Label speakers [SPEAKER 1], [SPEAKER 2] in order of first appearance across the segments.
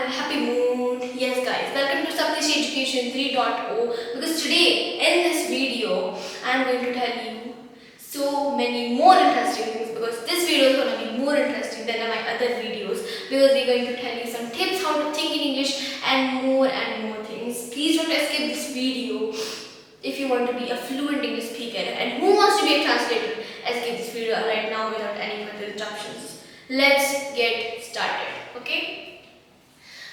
[SPEAKER 1] happy mood. Yes guys, welcome to Subdish Education 3.0 because today in this video I am going to tell you so many more interesting things because this video is going to be more interesting than my other videos because we are going to tell you some tips how to think in English and more things. Please don't escape this video if you want to be a fluent English speaker, and who wants to be a translator. Escape this video right now without any further interruptions. Let's get started. Okay,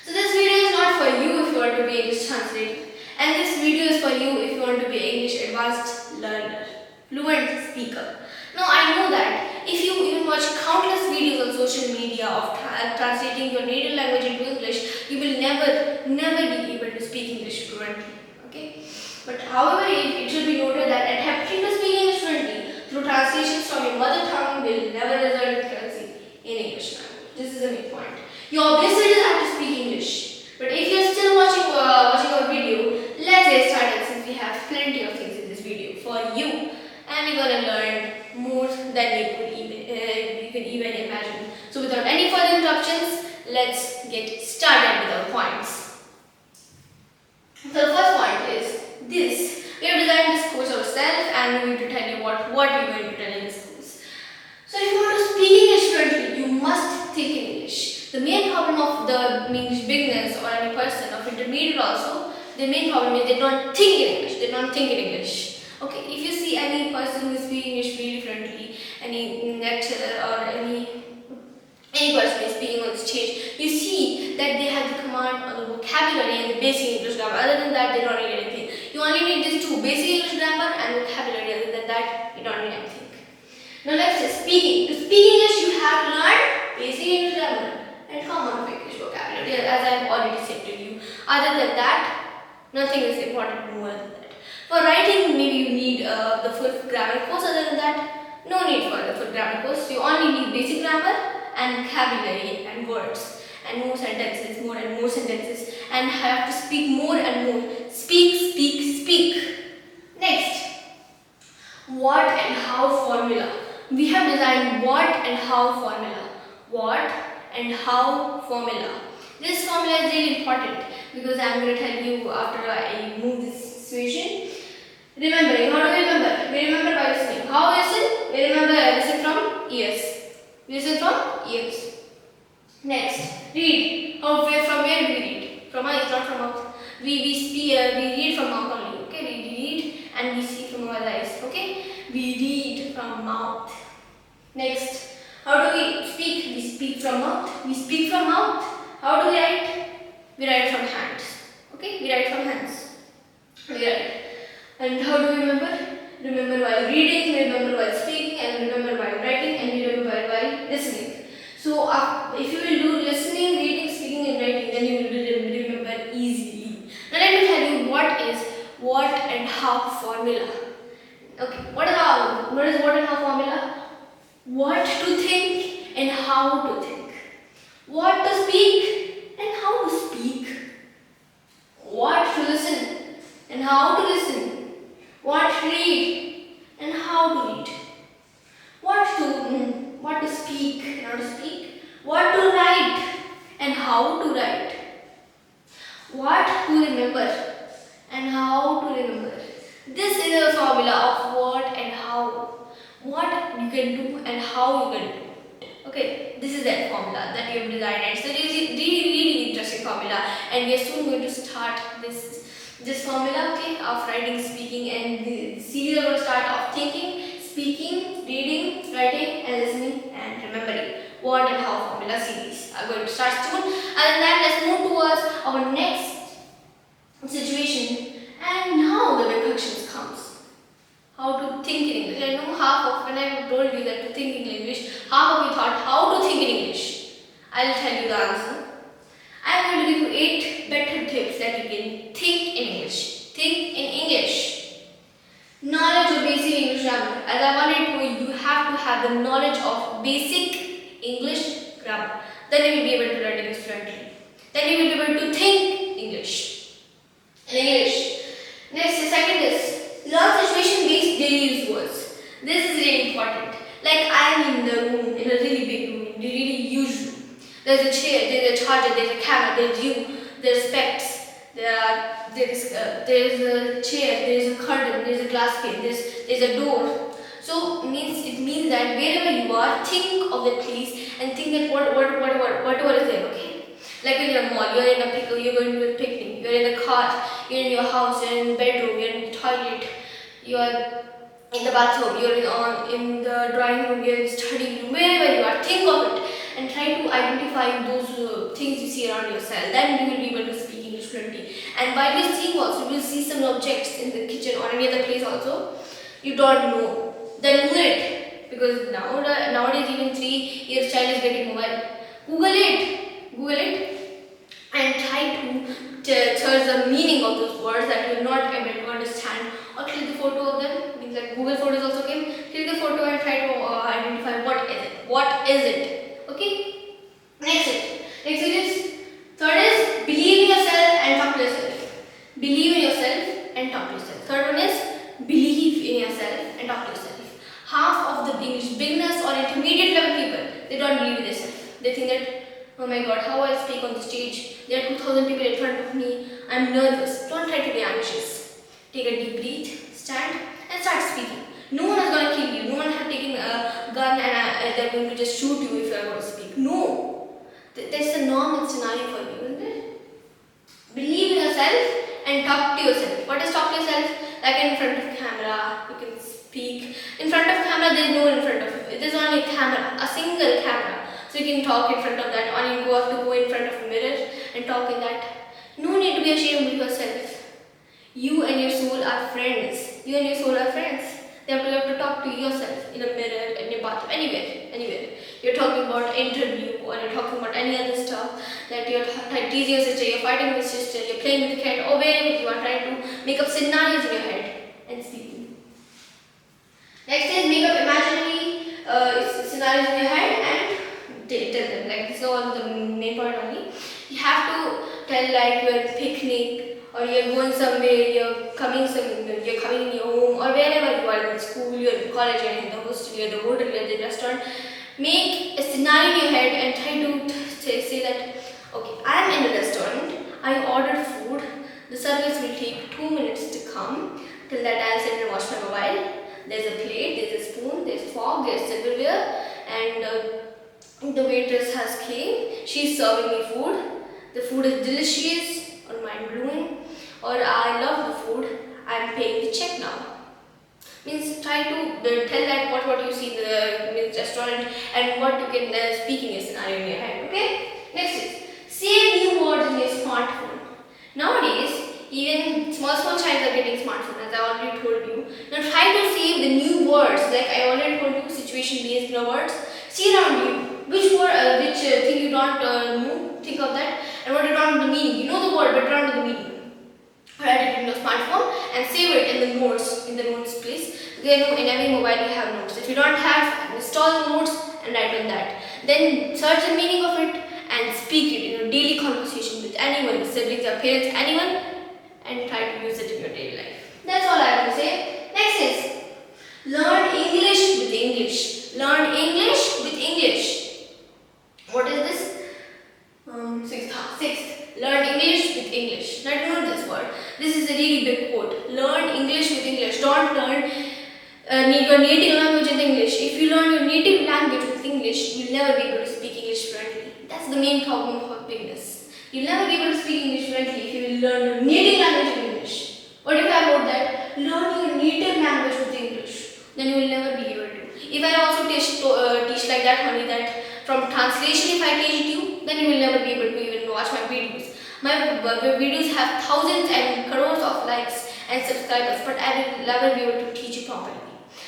[SPEAKER 1] so this video is not for you if you want to be English translator, and this video is for you if you want to be English advanced learner, fluent speaker. Now I know that if you even watch countless videos on social media of translating your native language into English, you will never be able to speak English fluently. Okay, but however it should be noted that attempting to speak English fluently through translations from your mother tongue will never result in fluency in English language. This is the main point. You obviously just have to speak English. But if you're still watching our video, let's get started since we have plenty of things in this video for you, and we're gonna learn more than you can even imagine. So without any further interruptions, let's get started with our points. So the first point is this. We have designed this course ourselves, and we're going to tell you what we're going to tell in this course. So if you want to speak English fluently, you must think in English. The main problem of the English beginners or any person of intermediate also, the main problem is they don't think in English. They don't think in English. Okay, if you see any person who is speaking English really fluently, any lecturer or any person who is speaking on the stage, you see that they have the command on the vocabulary and the basic English grammar. Other than that, they don't need anything. You only need these two, basic English grammar and vocabulary. Other than that, you don't need anything. Now let's say speaking. To speak English, you have to learn basic English grammar and common English vocabulary, as I have already said to you. Other than that, nothing is important more than that. For writing, maybe you need the full grammar course. Other than that, no need for the full grammar course. You only need basic grammar and vocabulary and words and more sentences, more and more sentences, and have to speak more and more. Speak, speak, speak. Next, what and how formula. We have designed what and how formula. What and how formula. This formula is really important because I am going to tell you after I move this situation. Remembering. How do we remember? We remember by listening. How we listen? We remember listen from ears. We listen from ears. Next, read. From where do we read? From eyes, not from mouth. We read from mouth only. Okay, we read and we see from our eyes. Okay, we read from mouth. Next, how do we speak? We speak from mouth. We speak from mouth. How do we write? We write from hands. Okay, we write from hands. We write. And how do we remember? Remember while reading, remember while speaking, and remember while writing, and remember while listening. So if you will do listening, reading, speaking, and writing, then you will remember easily. Now let me tell you what is what and how formula. Okay, what is what and how formula? What to think and how to think. What to speak and how to speak. What to listen and how to listen. What to read and how to read. What to speak and how to speak. What to write and how to write. What to remember and how to remember. This is a formula of what and how. What you can do and how you can do. Okay, this is that formula that we have designed. And so it is a really interesting formula, and we are soon going to start this formula, okay, of writing, speaking, and the series are going to start of thinking, speaking, reading, writing, and listening, and remembering. What and how formula series are going to start soon. And then let's move towards our next situation. And now the big questions comes. How to think in English. I know when I told you that to think in English, half of you thought how to think in English. I'll tell you the answer. I am going to give you 8 better tips that you can think in English. Think in English. Knowledge of basic English grammar. As I already told you, you have to have the knowledge of basic English grammar. Then you will be able to learn English fluently. Then you will be able to think English. In English. Next, the second is learn situation-based daily use words. This is really important. Like I am in the room, in a really big room, in a really huge room. There's a chair, there's a charger, there's a camera, there's you, there's specs, there's a chair, there's a curtain, there's a glass pane, there's a door. So it means that wherever you are, think of that place and think that whatever is there, okay? Like when you're in a mall, you're in a pickle, you're going to a picnic, you're in a car, you're in your house, you're in the bedroom, you're in the toilet, you're in the bathroom, you're in the drawing room, you're in the study room, wherever you are, think of it and try to identify those things you see around yourself. Then you will be able to speak English fluently. And while you're seeing also, you will see some objects in the kitchen or any other place also you don't know. Then Google it, because nowadays even 3 years child is getting mobile. Google it, and try to search the meaning of those words that you will not able to understand, or click the photo of them. Means like Google Photos also came. Click the photo and try to identify what is it. Okay. Next is third is believe in yourself and talk to yourself. Believe in yourself and talk to yourself. Third one is believe in yourself and talk to yourself. Half of the English beginners or intermediate level people, they don't believe in themselves. They think that, oh my god, how I speak on the stage? There are 2,000 people in front of me. I'm nervous. Don't try to be anxious. Take a deep breath, stand and start speaking. No one is going to kill you. No one has taken a gun and they're going to just shoot you if you are going to speak. No. That's a normal scenario for you, isn't it? Believe in yourself and talk to yourself. What is talk to yourself? Like in front of camera, you can speak. In front of camera, there is no one in front of you. There is only a camera, a single camera. So you can talk in front of that, or you have to go in front of a mirror and talk in that. No need to be ashamed of yourself. You and your soul are friends. You and your soul are friends. You have to talk to yourself in a mirror, in your bathroom, anywhere. You're talking about interview, or you're talking about any other stuff, that you're teasing your sister, you're fighting with your sister, you're playing with the cat, or wherever you are trying to make up scenarios in your head and speaking. Next is make up imaginary scenarios in your head and tell them. Like this is all the main point only. You have to tell like you're at a picnic, or you're going somewhere, you're coming in your home, or wherever you are, in school, you're in college, you're in the hostel, you're in the hotel, you're in the restaurant. Make a scenario in your head and try to say that, okay, I am in a restaurant, I ordered food, the service will take 2 minutes to come. Till that I'll sit and watch my mobile. There's a plate, there's a spoon, there's fork, there's silverware, and the waitress has came. She's serving me food. The food is delicious or mind-blowing, or I love the food. I'm paying the check now. Means try to tell that what you see in the restaurant and what you can speak in your scenario in your head. Okay. Next is save new words in your smartphone. Nowadays, even small childs are getting smartphone, as I already told you. Now try to save the new words. Like I already told you, situation-based words. See around you. Which thing you don't know, think of that, and what you don't know the meaning. You know the word, but you don't know the meaning. Write it in your smartphone and save it in the notes place. Because in every mobile you have notes. If you don't have, install the notes and write on that. Then search the meaning of it and speak it in your daily conversation with anyone, with siblings, your parents, anyone, and try to use it in your daily life. That's all I have to say. Next is learn English with English. Learn English with English. What is this? Sixth. Learn English with English. Now do know this word. This is a really big quote. Learn English with English. Don't learn your native language with English. If you learn your native language with English, you'll never be able to speak English fluently. That's the main problem of beginners. You'll never be able to speak English fluently if you will learn your native language with English. What if I wrote that? Learn your native language with English. Then you will never be able to. If I also teach like that, only that from translation, if I teach you, then you will never be able to even watch my videos. My videos have thousands and crores of likes and subscribers, but I will never be able to teach you properly.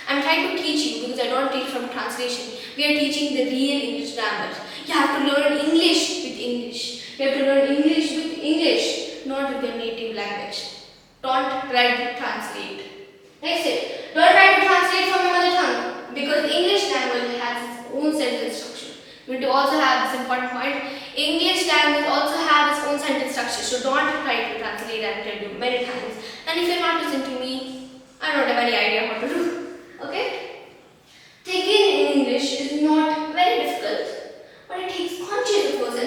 [SPEAKER 1] I'm trying to teach you because I don't teach from translation. We are teaching the real English grammar. You have to learn English with English. You have to learn English with English, not with your native language. Don't try to translate. Next step, don't try to translate from your mother tongue, because English language has its own sentence structure. You need to also have this important point. English language also has its own sentence structure, so don't try to translate. I tell you many times. And if you're not listening to me, I don't have any idea what to do. Okay? Thinking in English is not very difficult, but it takes conscious effort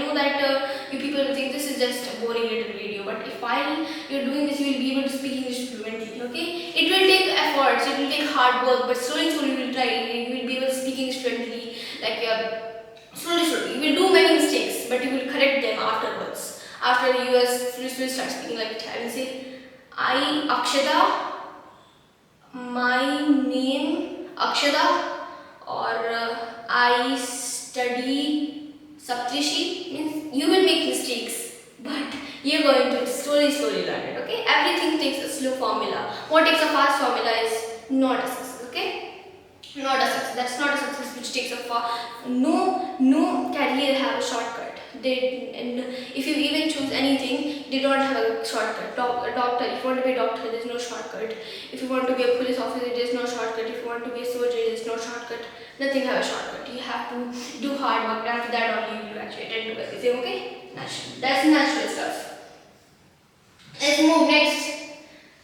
[SPEAKER 1] know that you people will think this is just a boring little video, but if while you're doing this, you will be able to speak English fluently. Okay, it will take efforts, it will take hard work, but slowly you will try. You will be able to speak English fluently. Like slowly, you will do many mistakes, but you will correct them afterwards. After you will start speaking like I will say, I Akshata. My name Akshada, or I study Saptrishi. Means you will make mistakes, but you're going to slowly learn it. Okay, everything takes a slow formula. What takes a fast formula is not a success. Okay, not a success. That's not a success which takes a fast. No career have a shortcut. And if you even choose anything, they don't have a shortcut. A doctor, if you want to be a doctor, there's no shortcut. If you want to be a police officer, there's no shortcut. If you want to be a soldier, there's no shortcut. Nothing have a shortcut. You have to do hard work. After that only you will graduate and do everything. Okay? Natural. That's natural stuff. Let's move next.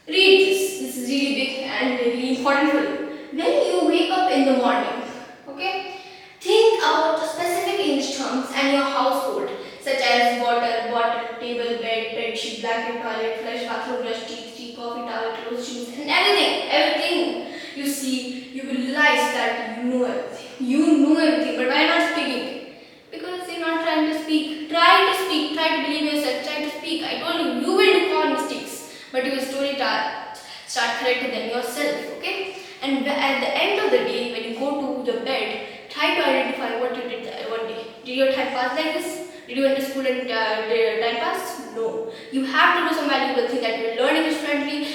[SPEAKER 1] Read this. This is really big and really important for you. When you wake up in the morning, okay, think about specific English terms and your household, such as water, bottle, table, bed sheet, blanket, toilet, flush, bathroom, brush, teeth, tea, coffee, towel, clothes, shoes, and everything. You see, you will realize that you know everything. You know everything, but why not speaking? Because you're not trying to speak. Try to speak. Try to believe yourself. Try to speak. I told you, you will do all mistakes, but you will slowly start correcting them yourself. Okay? And at the end of the day, when you go to the bed, try to identify what you did one day. Did your time pass like this? Did you went to school and did time pass? No. You have to do some valuable thing that you will learn English fluently.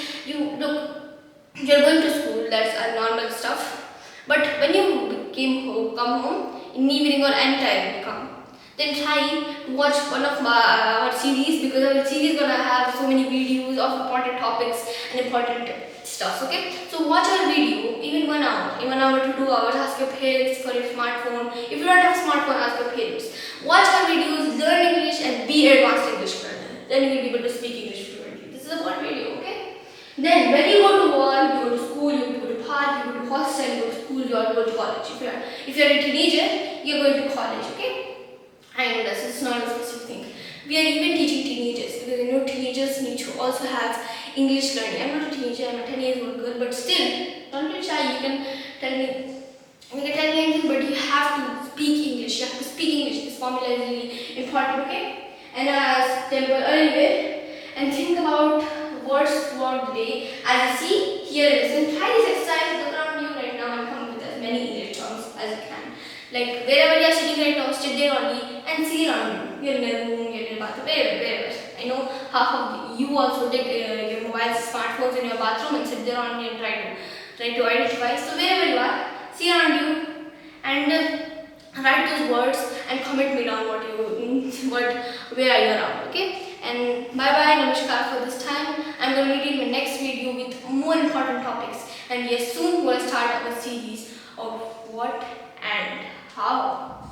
[SPEAKER 1] You're going to school, that's a normal stuff. But when you come home, in evening or any time you come, then try to watch one of our series, because our series is gonna have so many videos of important topics and important stuff. Okay, so watch our video even 1 hour, in 1 hour to 2 hours. Ask your parents for your smartphone. If you don't have a smartphone, ask your parents. Watch our videos, learn English, and be advanced English learner. Then you will be able to speak English fluently. This is a one video. Okay. Then when you go to work, you go to school, you go to park, you go to hostel, you go to school, you all go to college. If you're a teenager, you're going to college. Okay. I know this is not a specific thing. We are even teaching teenagers, because you know teenagers need to also have English learning. I'm not a teenager, I'm a 10 years old girl, but still, don't be shy. You can tell me anything, but you have to speak English. You have to speak English. This formula is really important, okay? And as temple earlier, and think about words throughout the day. As you see, here it is. And try this exercise. Look around you right now and come with as many English terms as you can. Like wherever you are sitting right now, sit there only and see around you. You're in a room, you're in a bathroom, wherever. I know half of you also take your mobiles, smartphones in your bathroom and sit there only and try to identify. So wherever you are, see around you and write those words and comment me down where are you around. Okay? And bye bye, namaskar for this time. I'm going to meet you in my next video with more important topics. And yes, soon we'll start our series of what and how.